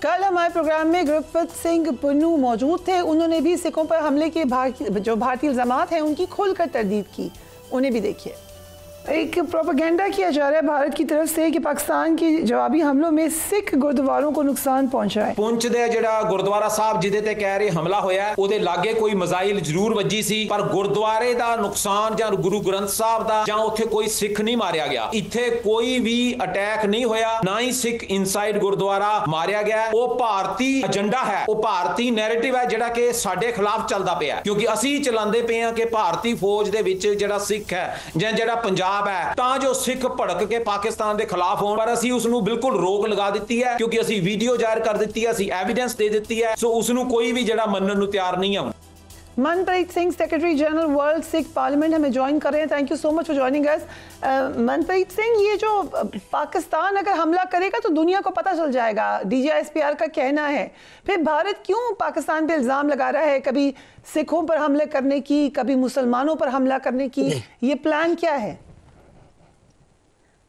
कल हमारे प्रोग्राम में गुरप्रीत सिंह पुन्नू मौजूद थे। उन्होंने भी सिखों पर हमले के जो भारतीय इल्जामात हैं उनकी खुलकर तरदीद की। उन्हें भी देखिए। एक प्रोपेगेंडा किया जा रहा है भारत की तरफ से कि पाकिस्तान के जवाबी हमलों में सिख गुरुद्वारों को नुकसान पहुंचा है। पुंछ दे ਜਿਹੜਾ ਗੁਰਦੁਆਰਾ ਸਾਹਿਬ ਜਿਹਦੇ ਤੇ ਕਹਿ ਰਹੇ ਹਮਲਾ ਹੋਇਆ ਉਹਦੇ ਲਾਗੇ ਕੋਈ ਮਿਜ਼ਾਈਲ ਜ਼ਰੂਰ ਵੱਜੀ ਸੀ, ਪਰ ਗੁਰਦੁਆਰੇ ਦਾ ਨੁਕਸਾਨ ਜਾਂ ਗੁਰੂ ਗ੍ਰੰਥ ਸਾਹਿਬ ਦਾ ਜਾਂ ਉੱਥੇ ਕੋਈ ਸਿੱਖ ਨਹੀਂ ਮਾਰਿਆ ਗਿਆ। ਇੱਥੇ ਕੋਈ ਵੀ ਅਟੈਕ ਨਹੀਂ ਹੋਇਆ, ਨਾ ਹੀ ਸਿੱਖ ਇਨਸਾਈਡ ਗੁਰਦੁਆਰਾ ਮਾਰਿਆ ਗਿਆ। ਉਹ ਭਾਰਤੀ ਏਜੰਡਾ ਹੈ, ਉਹ ਭਾਰਤੀ ਨੈਰੇਟਿਵ ਹੈ ਜਿਹੜਾ ਕਿ ਸਾਡੇ ਖਿਲਾਫ ਚੱਲਦਾ ਪਿਆ, ਕਿਉਂਕਿ ਅਸੀਂ ਚਲਾਉਂਦੇ ਪਏ ਹਾਂ ਕਿ ਭਾਰਤੀ ਫੌਜ ਦੇ ਵਿੱਚ ਜਿਹੜਾ ਸਿੱਖ ਹੈ ਜਾਂ ਜਿਹੜਾ ਪੰਜਾਬ है ਤਾਂ ਜੋ ਸਿੱਖ ਭੜਕ ਕੇ ਪਾਕਿਸਤਾਨ ਦੇ ਖਿਲਾਫ ਹੋਣ, ਪਰ ਅਸੀਂ ਉਸ ਨੂੰ ਬਿਲਕੁਲ ਰੋਕ ਲਗਾ ਦਿੱਤੀ ਹੈ ਕਿਉਂਕਿ ਅਸੀਂ ਵੀਡੀਓ ਜ਼ਾਹਿਰ ਕਰ ਦਿੱਤੀ ਹੈ, ਅਸੀਂ ਐਵੀਡੈਂਸ ਦੇ ਦਿੱਤੀ ਹੈ। ਸੋ ਉਸ ਨੂੰ ਕੋਈ ਵੀ ਜਿਹੜਾ ਮੰਨਣ ਨੂੰ ਤਿਆਰ ਨਹੀਂ ਹੈ। Manpreet Singh, secretary general world Sikh parliament, हमें ज्वाइन कर रहे हैं। Thank you so much for joining us. Manpreet Singh, ये जो पाकिस्तान अगर हमला करेगा तो दुनिया को पता चल जाएगा, DGISPR का कहना है। फिर भारत क्यों पाकिस्तान पे इल्ज़ाम लगा रहा है, कभी सिखों पर हमले करने की, कभी मुसलमानों पर हमला करने की? ये प्लान क्या है?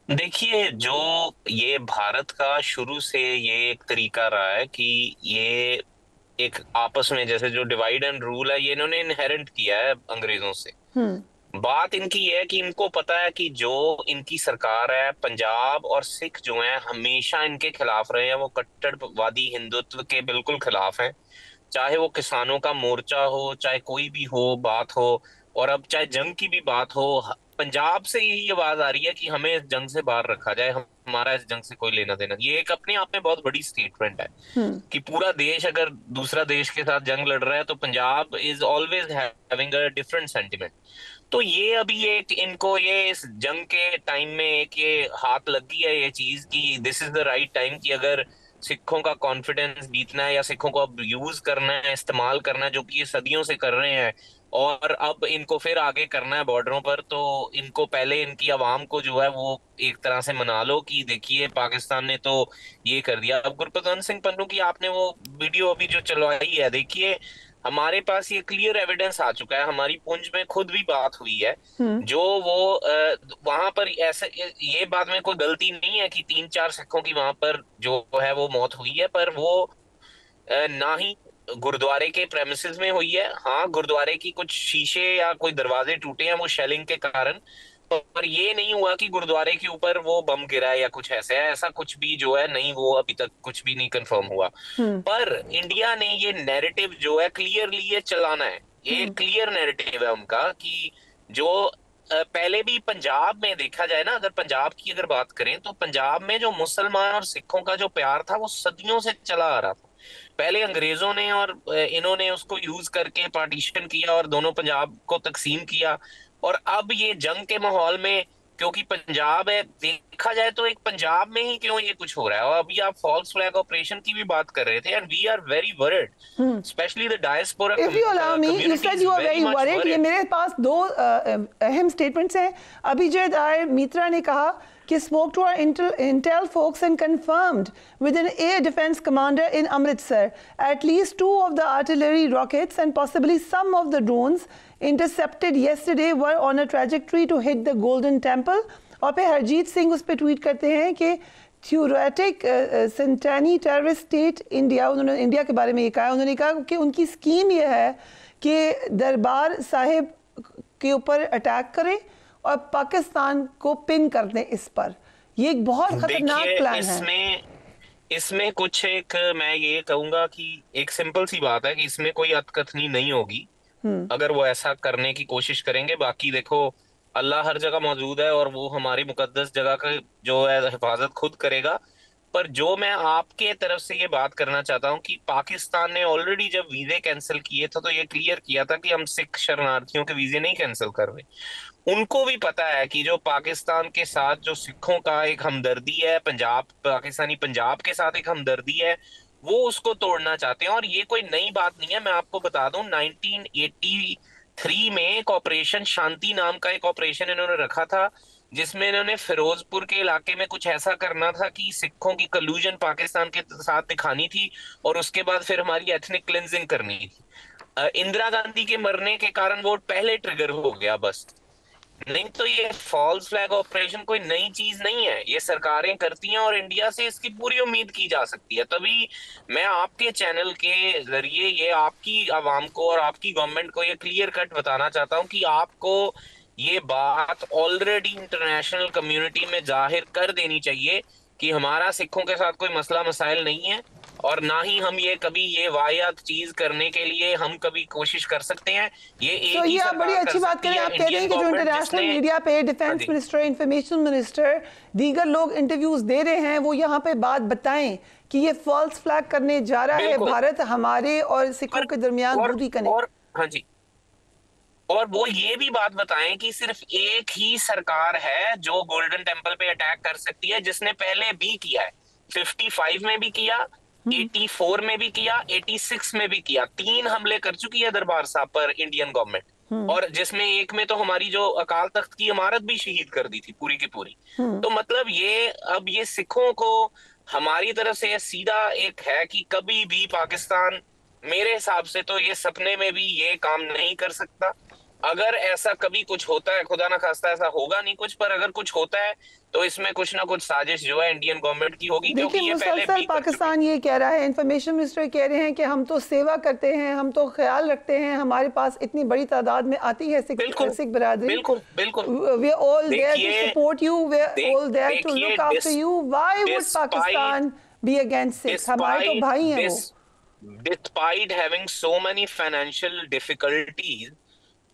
देखिए, जो ये भारत का शुरू से ये एक तरीका रहा है कि ये एक आपस में जैसे जो डिवाइड एंड रूल है ये इन्होंने इनहेरेंट किया है अंग्रेजों से। बात इनकी है कि इनको पता है कि जो इनकी सरकार है, पंजाब और सिख जो हैं हमेशा इनके खिलाफ रहे हैं। वो कट्टरवादी हिंदुत्व के बिल्कुल खिलाफ हैं, चाहे वो किसानों का मोर्चा हो, चाहे कोई भी हो बात हो, और अब चाहे जंग की भी बात हो, पंजाब से यही आवाज आ रही है कि हमें इस जंग से बाहर रखा जाए, हमारा इस जंग से कोई लेना देना। ये एक अपने आप में बहुत बड़ी स्टेटमेंट है कि पूरा देश अगर दूसरा देश के साथ जंग लड़ रहा है तो Punjab is always having a different sentiment. तो ये अभी एक इनको ये इस जंग के टाइम में एक ये हाथ लगी है ये चीज कि this is the right time कि अगर सिखों का कॉन्फिडेंस जीतना है या सिखों को अब यूज करना है, इस्तेमाल करना है, जो कि ये सदियों से कर रहे हैं, और अब इनको फिर आगे करना है बॉर्डरों पर, तो इनको पहले इनकी आवाम को जो है वो एक तरह से मना लो कि देखिए पाकिस्तान ने तो ये कर दिया। अब गुरप्रीत सिंह पन्नू की आपने वो वीडियो अभी जो चलवाई है, देखिए हमारे पास ये क्लियर एविडेंस आ चुका है, हमारी पुंछ में खुद भी बात हुई है। जो वो वहां पर ऐसे ये बात में कोई गलती नहीं है कि 3-4 सिखों की वहां पर जो है वो मौत हुई है, पर वो ना ही गुरुद्वारे के प्रेमिसेस में हुई है। हाँ, गुरुद्वारे की कुछ शीशे या कोई दरवाजे टूटे हैं वो शेलिंग के कारण, पर ये नहीं हुआ कि गुरुद्वारे के ऊपर वो बम गिरा है या कुछ ऐसे है, ऐसा कुछ भी जो है नहीं, वो अभी तक कुछ भी नहीं कंफर्म हुआ। पर इंडिया ने ये नैरेटिव जो है क्लियरली ये चलाना है, ये क्लियर नैरेटिव है उनका कि जो पहले भी पंजाब में देखा जाए ना, अगर पंजाब की अगर बात करें तो पंजाब में जो मुसलमान और सिखों का जो प्यार था वो सदियों से चला आ रहा था। पहले अंग्रेजों ने और इन्होंने उसको यूज करके पार्टीशन किया और दोनों पंजाब को तकसीम किया, और अब ये जंग के माहौल में क्योंकि पंजाब है, देखा जाए तो एक पंजाब में ही क्यों ये कुछ हो रहा है। और अभी आप फॉल्स फ्लैग ऑपरेशन की भी बात कर रहे थे, and we are very worried, specially the diaspora community. ये मेरे पास दो अहम स्टेटमेंट्स हैं। अभिजीत आर मित्रा ने कहा कि spoke to our intel folks and confirmed with an air defense commander in Amritsar at least 2 of the artillery rockets and possibly some of the drones intercepted yesterday were on a trajectory to hit the Golden Temple। और फिर हरजीत सिंह उस पर tweet करते हैं कि theoretic सेंटानी terrorist state India, उन्होंने India के बारे में ये कहा। उन्होंने कहा कि उनकी स्कीम ये है कि दरबार साहिब के ऊपर अटैक करें और पाकिस्तान को पिन कर दें इस पर। ये एक बहुत खतरनाक प्लान है। इसमें कुछ एक मैं ये कहूंगा कि एक सिंपल सी बात है कि इसमें कोई अतकथनी नहीं होगी अगर वो ऐसा करने की कोशिश करेंगे। बाकी देखो, अल्लाह हर जगह मौजूद है और वो हमारी मुकद्दस जगह का जो है हिफाजत खुद करेगा। पर जो मैं आपके तरफ से ये बात करना चाहता हूँ कि पाकिस्तान ने ऑलरेडी जब वीजे कैंसिल किए थे तो ये क्लियर किया था कि हम सिख शरणार्थियों के वीजे नहीं कैंसिल कर रहे। उनको भी पता है कि जो पाकिस्तान के साथ जो सिखों का एक हमदर्दी है, पाकिस्तानी पंजाब के साथ एक हमदर्दी है, वो उसको तोड़ना चाहते हैं। और ये कोई नई बात नहीं है, मैं आपको बता दूं 1983 में एक ऑपरेशन शांति नाम का एक ऑपरेशन इन्होंने रखा था, जिसमें इन्होंने फिरोजपुर के इलाके में कुछ ऐसा करना था कि सिखों की कलूजन पाकिस्तान के साथ दिखानी थी और उसके बाद फिर हमारी एथनिक क्लिंजिंग करनी थी। इंदिरा गांधी के मरने के कारण वो पहले ट्रिगर हो गया बस। नहीं तो ये फॉल्स फ्लैग ऑपरेशन कोई नई चीज नहीं है, ये सरकारें करती हैं और इंडिया से इसकी पूरी उम्मीद की जा सकती है। तभी मैं आपके चैनल के जरिए ये आपकी आवाम को और आपकी गवर्नमेंट को ये क्लियर कट बताना चाहता हूं कि आपको ये बात ऑलरेडी इंटरनेशनल कम्युनिटी में जाहिर कर देनी चाहिए कि हमारा सिखों के साथ कोई मसला मसाइल नहीं है, और ना ही हम ये कभी ये वाहियात चीज करने के लिए हम कभी कोशिश कर सकते हैं। ये एक ही ये आप बड़ी अच्छी बात करें, आप कह रहे हैं कि जो इंटरनेशनल मीडिया पे डिफेंस मिनिस्टर, इंफॉर्मेशन मिनिस्टर, दीगर लोग इंटरव्यूज दे रहे हैं, वो यहाँ पे बात बताएं कि ये फॉल्स फ्लैग करने जा रहा है भारत हमारे और सिखों के दरमियान दूरी कने। और हाँ जी, और वो ये भी बात बताएं कि सिर्फ एक ही सरकार है जो गोल्डन टेम्पल पे अटैक कर सकती है, जिसने पहले भी किया है, 55 में भी किया, 84 में भी किया, 86 में भी किया, 3 हमले कर चुकी है दरबार साहब पर इंडियन गवर्नमेंट, और जिसमें एक में तो हमारी जो अकाल तख्त की इमारत भी शहीद कर दी थी पूरी की पूरी। तो मतलब ये अब ये सिखों को हमारी तरफ से सीधा एक है कि कभी भी पाकिस्तान, मेरे हिसाब से तो ये सपने में भी ये काम नहीं कर सकता। अगर ऐसा कभी कुछ होता है, खुदा ना खास्ता ऐसा होगा नहीं कुछ, पर अगर कुछ होता है तो इसमें कुछ ना कुछ साजिश जो है इंडियन गवर्नमेंट की होगी, क्योंकि ये पहले भी पाकिस्तान ये कह रहा है, इंफॉर्मेशन मिनिस्टर कह रहे हैं कि हम तो सेवा करते हैं, हम तो ख्याल रखते हैं, हमारे पास इतनी बड़ी तादाद में आती है सिख बरादरी, बिल्कुल बिल्कुल, we are all there to support you, we are all there to look after you, why would Pakistan be against Sikhs? हमारे तो भाई हैं वो। Despite having so many financial difficulties,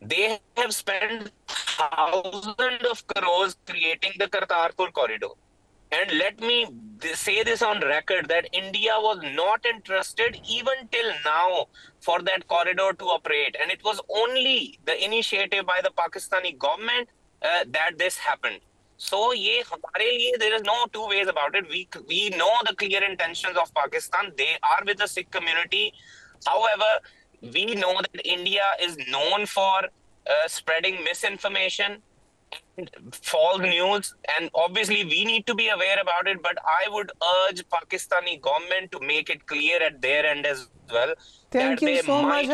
they have spent thousands of crores creating the Kartarpur corridor. And let me say this on record that India was not interested even till now for that corridor to operate. And it was only the initiative by the Pakistani government that this happened. So ये हमारे लिए there is no two ways about it. We know the clear intentions of Pakistan. They are with the Sikh community. However, we know that India is known for spreading misinformation and false news, and obviously we need to be aware about it, but I would urge Pakistani government to make it clear at their end as well. Thank you so much,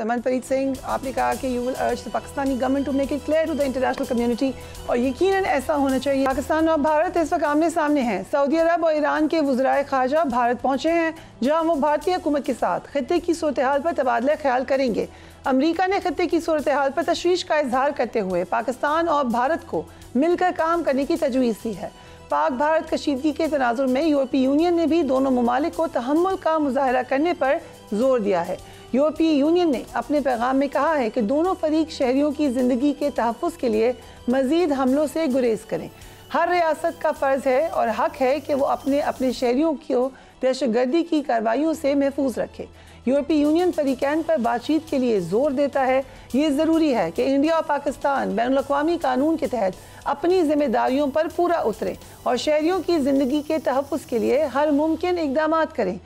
Amanpreet Singh. आपने कहा कि you will urge the Pakistani government to make it clear to the international community, और यकीनन ऐसा होना चाहिए। पाकिस्तान और भारत इस वक्त आमने सामने हैं। सऊदी अरब और ईरान के वज़राए ख़ारजा भारत पहुँचे हैं, जहाँ वो भारतीय हुकूमत के साथ खित्ते की सूरत हाल पर तबादला ख्याल करेंगे। अमेरिका ने खित्ते की सूरत हाल पर तशवीश का इजहार करते हुए पाकिस्तान और भारत को मिलकर काम करने की तजवीज़ दी है। पाक भारत कशीदगी के तनाजुर में यूरोपीय यूनियन ने भी दोनों ममालिक को तहम्मुल का मुजाहरा करने पर जोर दिया है। यूरोपीय यूनियन ने अपने पैगाम में कहा है कि दोनों फरीक शहरियों की ज़िंदगी के तहफ़्फ़ुज़ के लिए मज़ीद हमलों से गुरेज करें। हर रियासत का फ़र्ज़ है और हक है कि वो अपने शहरियों को दहशतगर्दी की कार्रवाइयों से महफूज रखे। यूरोपीय यूनियन फरीकैन पर बातचीत के लिए जोर देता है। ये ज़रूरी है कि इंडिया और पाकिस्तान बैनुल-अक़वामी कानून के तहत अपनी जिम्मेदारियों पर पूरा उतरें और शहरियों की ज़िंदगी के तहफ़्फ़ुज़ के लिए हर मुमकिन इक़दामात करें।